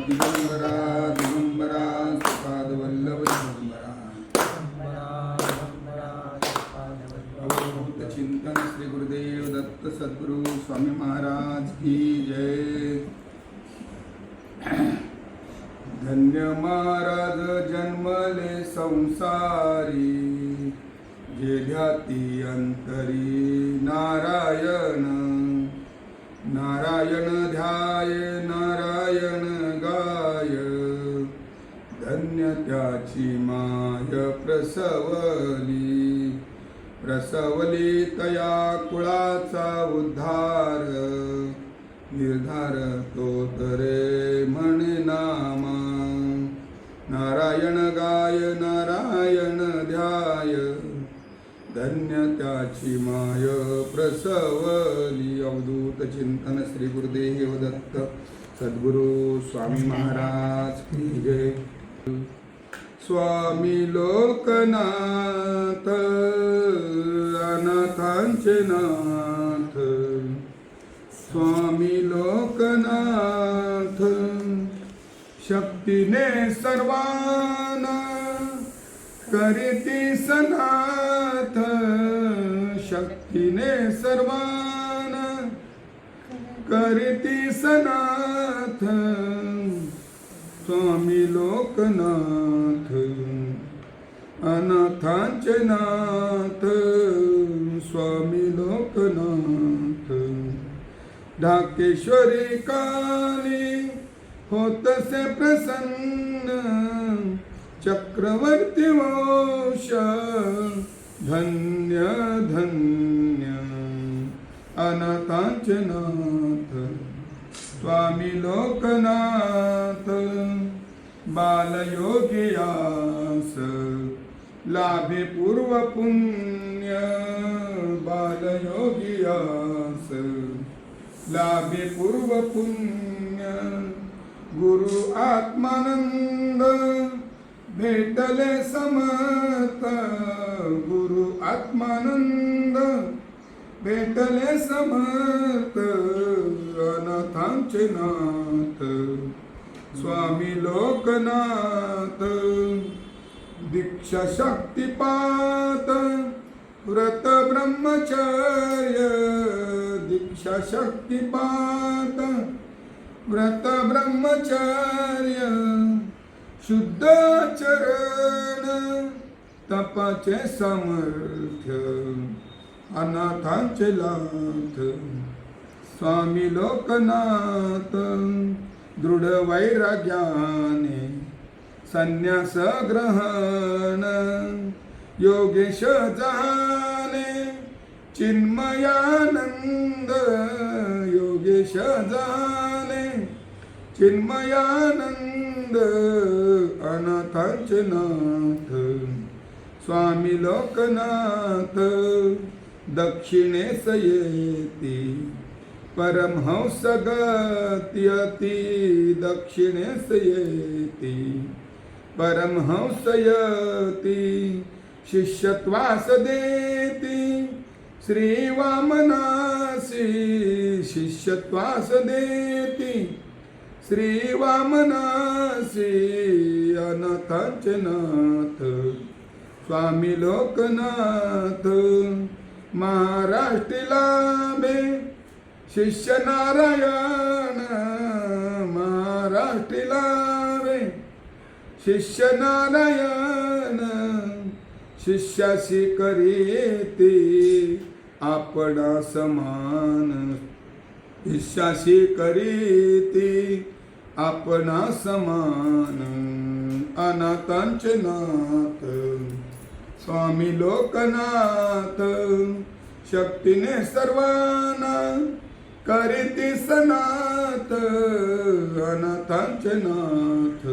दिगंबरा दिगंबरा श्रीपादवल्लभ दिगंबरा अवधूत चिंतन श्री गुरुदेव दत्त सद्गुरु स्वामी महाराज की जय। धन्य महाराज जन्मले संसारी, जेध्याती अंतरी नारायण। नारायण ध्याय नारायण गाय, धन्य त्याची माय प्रसवली। प्रसवली तया कुळाचा उद्धार, निर्धार तो तरे म्हणे नामा। नारायण गाय नारायण ध्याय, धन्य त्याची माय प्रसवली। अवधूत चिंतन श्री गुरुदेव दत्त सद्गुरु स्वामी महाराज की जय। स्वामी लोकनाथ अनाथांचे नाथ, स्वामी लोकनाथ शक्तीने सर्वांना करीती सनाथ। शक्तीने सर्वांना करीती सनाथ, स्वामी लोकनाथ अनाथांचे नाथ। स्वामी लोकनाथ ढाकेश्वरी काली होतसे प्रसन्न, चक्रवर्ती वंश धन्य धन्य अनाथांचे नाथ। स्वामी लोकनाथ बालयोगियास लाभे पूर्व पुण्य। बालयोगियास लाभे पूर्व पुण्य, गुरु आत्मानंद भेटले समर्थ। गुरु आत्मानंद भेटले समर्थ, अनाथांचे नाथ। स्वामी लोकनाथ दीक्षा शक्तिपात व्रत ब्रह्मचर्य। दीक्षा शक्तिपात व्रत ब्रह्मचर्य, शुद्ध चरण तपाचे सामर्थ्य, अनाथांचे लाथ। स्वामी लोकनाथ दृढ वैराग्याने संन्यास ग्रहण। योगेश जाने चिन्मयानंद, योगेश जाने चिन्मयानंद अनाथांचे नाथ। स्वामी लोकनाथ दक्षिणेस येती परमहंस गती। दक्षिणेस येती परमहंस यती, शिष्यत्वास देती श्री वामनासी। शिष्यत्वास देती श्री वामनासी, अनाथांचे नाथ। स्वामी लोकनाथ महाराष्ट्रीला बे शिष्य नारायण। महाराष्ट्रीला बे शिष्य नारायण, शिष्याशी करीती आपणा समान। शिष्याशी करीती आपणा समान, अनाथांचे नाथ। स्वामी लोकनाथ शक्तीने सर्वांना करीती सनाथ, अनाथांचे नाथ।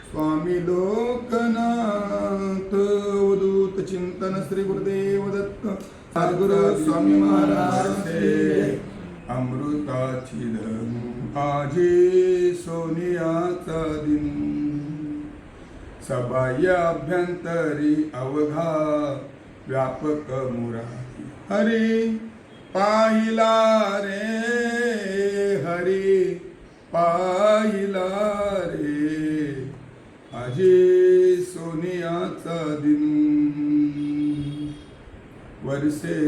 स्वामी लोकनाथ अवधूत चिंतन श्री गुरुदेव दत्त सद्गुरु स्वामी महाराज। अमृताची धन आजी सोनियाचा दिन, सबाह्य अभ्यंतरी अवघा व्यापक मुरारी. हरी पाहिला रे, हरी पाहिला रे, आजी सोनियाचा दिन, वर्षे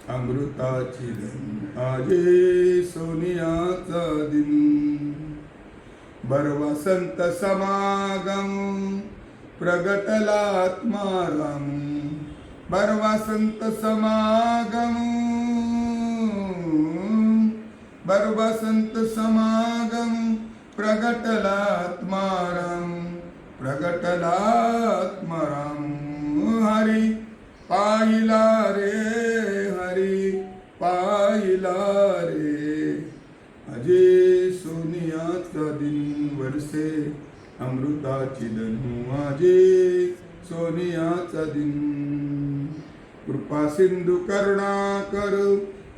अमृताची धन, आजी सोनियाचा दिन. बरवसंत समागम प्रगटला आत्माराम, बरवसंत समागम, बरवसंत समागम प्रगटला आत्माराम, प्रगटला आत्माराम. हरी पाहिला रे, हरी पाहिला रे, अजे सोनियाचा दिन, वर्षे अमृताची धनु, आजे सोनियाचा दिन. कृपा सिंधू करुणाकर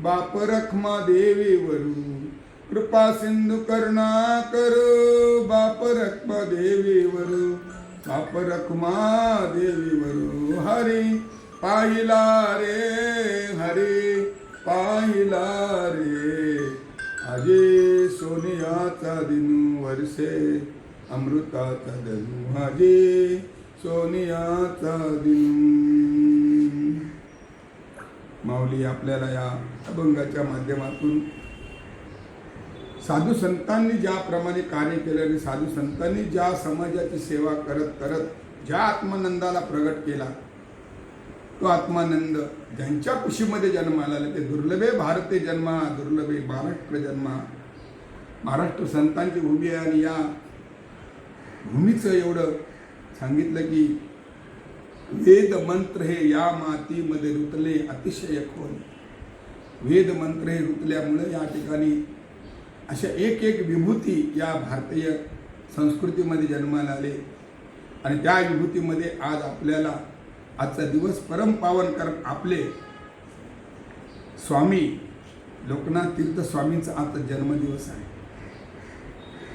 बाप रखमा देवीवरू, कृपा सिंधू करुणाकर बाप रखमा देवीवरू, बाप रखमा देवीवरू. हरी पाहिला रे, हरी पाहिला रे, आजे सोनियाचा दिन, वर्षे अमृताचा धनु, आजे सोनियाचा दिन. माऊली आपल्याला या अभंगाच्या माध्यमातून साधू संतांनी ज्याप्रमाणे कार्य केले आणि साधू संतांनी ज्या समाजाची सेवा करत करत ज्या आत्मानंदाला प्रगट केला, तो आत्मानंद ज्यांच्या कुशीमध्ये जन्माला आला ते दुर्लभे भारते जन्मा, दुर्लभे महाराष्ट्र जन्मा. महाराष्ट्र संतांची भूमी आहे आणि या भूमीचं एवढं सांगितलं की वेद मंत्र हे या मातीमध्ये रुतले अतिशय खोल. वेद मंत्र हे रुतल्यामुळे या ठिकाणी अशा एक एक विभूती या भारतीय संस्कृतीमध्ये जन्माला आले आणि त्या विभूतीमध्ये आज आपल्याला आजचा दिवस परमपावन करत आपले स्वामी लोकनाथ तीर्थ स्वामींचा आजचा जन्मदिवस आहे.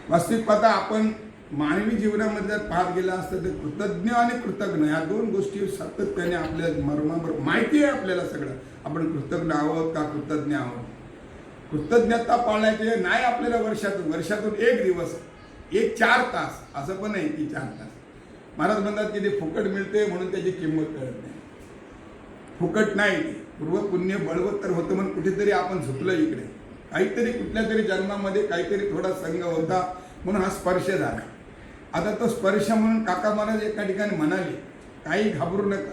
वास्तविक पाहता आपण मानवी जीवनामध्ये जर पाहत गेला असतं तर कृतज्ञ आणि कृतज्ञ ह्या दोन गोष्टी सातत्याने आपल्या मर्मावर माहिती आहे आपल्याला सगळं. आपण कृतज्ञ आहोत का कृतज्ञ आहोत. कृतज्ञता पाळायचे नाही आपल्याला वर्षातून एक दिवस, एक 4 तास, असं पण नाही की 4 तास. महाराज म्हणतात की ते फुकट मिळते म्हणून त्याची किंमत कळत नाही. फुकट नाही, पूर्व पुण्य बळवत्तर होतं म्हणून कुठेतरी आपण झुकलो इकडे. काहीतरी कुठल्या तरी जन्मामध्ये काहीतरी थोडा संग होता म्हणून हा स्पर्श झाला. आता तो स्पर्श म्हणून काका महाराज एका ठिकाणी म्हणाले, काही घाबरू नका,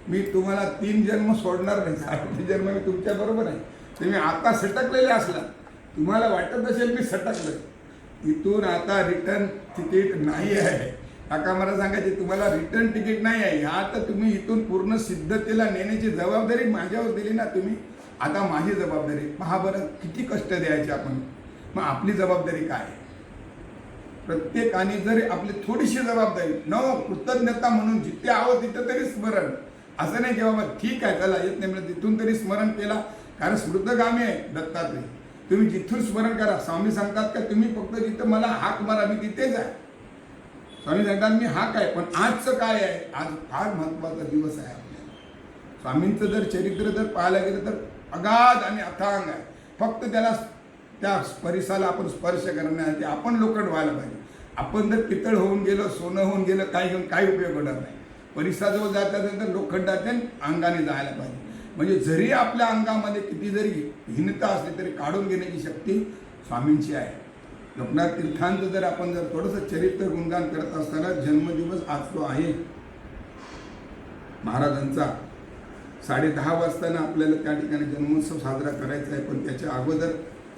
मी तुम्हाला 3 जन्म सोडणार नाही. 7 जन्म मी तुमच्या बरोबर आहे. तुम्ही आता सटकलेले असला, तुम्हाला वाटत असेल मी सटकलं, इथून आता रिटर्न तिकीट नाही आहे. काका महाराज सांगायचे तुम्हाला रिटर्न तिकीट नाही आहे. ह्या आता तुम्ही इथून पूर्ण सिद्धतेला नेण्याची जबाबदारी माझ्यावर दिली ना तुम्ही, आता माझी जबाबदारी. पहा बरं किती कष्ट द्यायचे आपण. मग आपली जबाबदारी काय आहे. प्रत्येकाने जरी आपली थोडीशी जबाबदारी कृतज्ञता म्हणून जिथे आहो तिथं तरी स्मरण. असं नाही की बाबा ठीक आहे चला येत नाही म्हणजे तिथून तरी स्मरण केला, कारण स्मृतगामी आहे दत्तात्रय. तुम्ही जिथून स्मरण करा. स्वामी सांगतात का तुम्ही फक्त जिथं मला हाक मारा मी तिथेच आहे. स्वामी सांगतात मी हाक आहे, पण आजचं काय आहे. आज फार महत्त्वाचा दिवस आहे आपल्याला. स्वामींचं जर चरित्र जर पाहायला गेलं तर अगाध आणि अथांग आहे. फक्त त्याला त्या परिसाला आपण स्पर्श करण्यासाठी आपण लोखंड व्हायला पाहिजे. आपण जर पितळ होऊन गेलो, सोनं होऊन गेलं, काही उपयोग होणार नाही. परिसाजवळ जातानंतर लोखंडाच्या अंगाने जायला पाहिजे. म्हणजे जरी आपल्या अंगामध्ये किती जरी हीनता असली तरी काढून घेण्याची शक्ती स्वामींची आहे. लोकनाथ तीर्थांचं जर आपण जर थोडंसं चरित्र गुणगान करत असताना जन्मदिवस आज तो आहे महाराजांचा. 10:30 वाजताना आपल्याला त्या ठिकाणी जन्मोत्सव साजरा करायचा आहे. पण त्याच्या अगोदर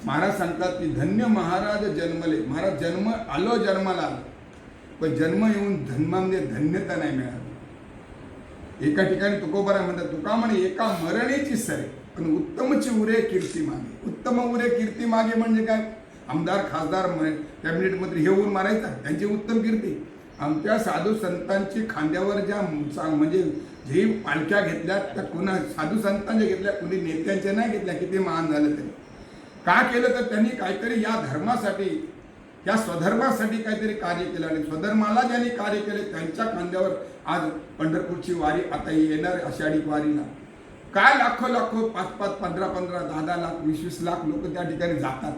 महाराज सांगतात की धन्य महाराज जन्मले. महाराज जन्माला आलो, पण जन्म येऊन जन्मामध्ये धन्यता नाही मिळाली. एका ठिकाणी तुकोबारा म्हणतात, तुका म्हणे एका मरणेची सरे पण उत्तमची उरे कीर्ती मागे. उत्तम उरे कीर्ती मागे म्हणजे काय. आमदार खासदार कॅबिनेट मंत्री हे ऊन मारायचा, त्यांची उत्तम कीर्ती. आमच्या साधू संतांची खांद्यावर ज्या म्हणजे जे पालख्या घेतल्या त्या कोणा साधू संतांच्या घेतल्या, कोणी नेत्यांच्या नाही घेतल्या. किती महान झालं तरी का केलं तर त्यांनी काहीतरी या धर्मासाठी या स्वधर्मासाठी काहीतरी कार्य केलं आणि स्वधर्माला ज्यांनी कार्य केले त्यांच्या खांद्यावर आज पंढरपूरची वारी आता येणार आषाढी वारीला काय लाखो 5-5, 15-15, 10-10 लाख, 20-20 लाख लोक त्या ठिकाणी जातात.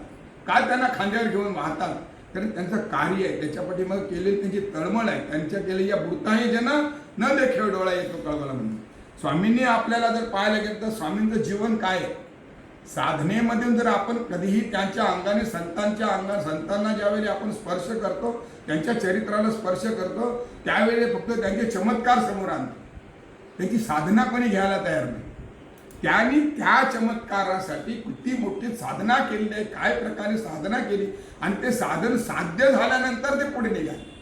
काय त्यांना खांद्यावर घेऊन वाहतात? कारण त्यांचं कार्य आहे, त्याच्या पाठीमागे केलेली त्यांची तळमळ आहे. त्यांच्या केलेल्या बुडताही जन न देखे डोळा येतो कळवला म्हणून. स्वामींनी आपल्याला जर पाहायला गेलं तर स्वामींचं जीवन काय आहे? साधनेमधून जर आपण कधीही त्यांच्या अंगाने संतांना ज्यावेळी आपण स्पर्श करतो, त्यांच्या चरित्राला स्पर्श करतो, त्यावेळी फक्त त्यांचे चमत्कार समोर आणतो. त्यांची साधना कोणी घ्यायला तयार नाही. त्यांनी त्या चमत्कारासाठी किती मोठी साधना केली आहे, काय प्रकारे साधना केली आणि ते साधन साध्य झाल्यानंतर ते पुढे निघाले.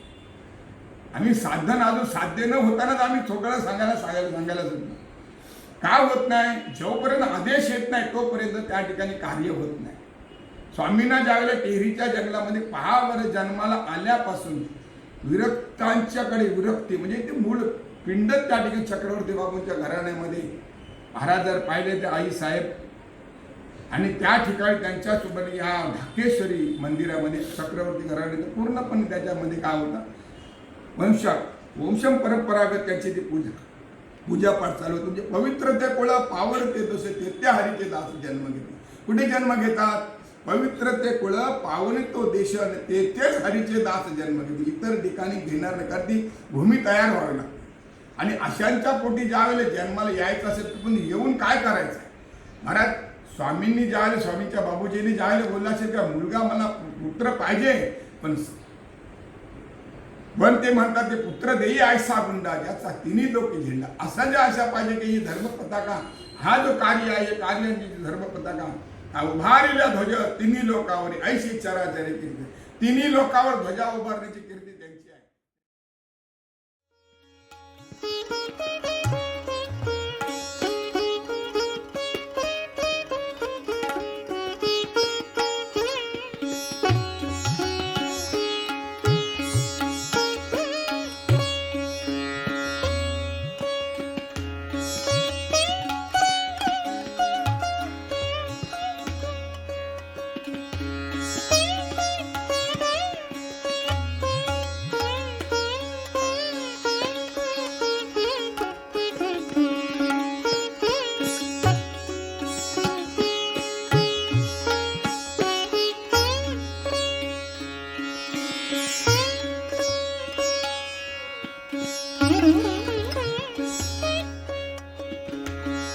आम्ही साधन अजून साध्य न होतानाच आम्ही सगळं सांगायला सुद्धा का होत नाही? जोपर्यंत आदेश येत नाही तोपर्यंत त्या ठिकाणी कार्य होत नाही. स्वामींना ज्यावेळेला टेहरीच्या जंगलामध्ये 6 वर्ष जन्माला आल्यापासून विरक्तांच्याकडे विरक्ती म्हणजे ते मूळ पिंड त्या ठिकाणी चक्रवर्ती बाबूंच्या घराण्यामध्ये महाराज जर पाहिले ते आई साहेब आणि त्या ठिकाणी त्यांच्यासोबत या ढाकेश्वरी मंदिरामध्ये चक्रवर्ती घराण्याचं पूर्णपणे त्याच्यामध्ये काय होतं वंशम परंपरागत त्याची ती पूजापाठ चालू होतो. म्हणजे पवित्रते कोळा पावडते तसे ते त्या हरीचे दास जन्म घेते. कुठे जन्म घेतात? पवित्रते कुळ पावन तो देश आणि तेथेच हरीचे दास जन्म घेते. इतर ठिकाणी घेणार नाही, कारण ती भूमी तयार व्हावी लागते. आणि अशांच्या पोटी ज्यावेळेला जन्माला यायचं असेल तर पण येऊन काय करायचं? महाराज स्वामींनी ज्यावेळेला स्वामींच्या बाबूजींनी ज्यावेळेला बोलला असेल का मुलगा मला पुत्र पाहिजे, पण ते म्हणतात ते पुत्र देई आयसा गुंडा ज्याचा तिन्ही लोक झेंडा. असा ज्या आशा पाहिजे की ही धर्म पताका हा जो कार्य आहे कार्यांची धर्म पताका उभारलेला ध्वज तिन्ही लोकावर ऐशी चराचरी कीर्ती. तिन्ही लोकावर ध्वजा उभारण्याची कीर्ती त्यांची आहे.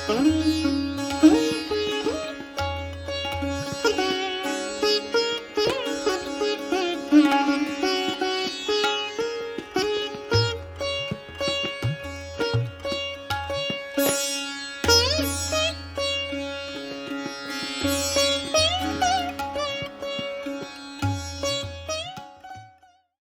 Thank you.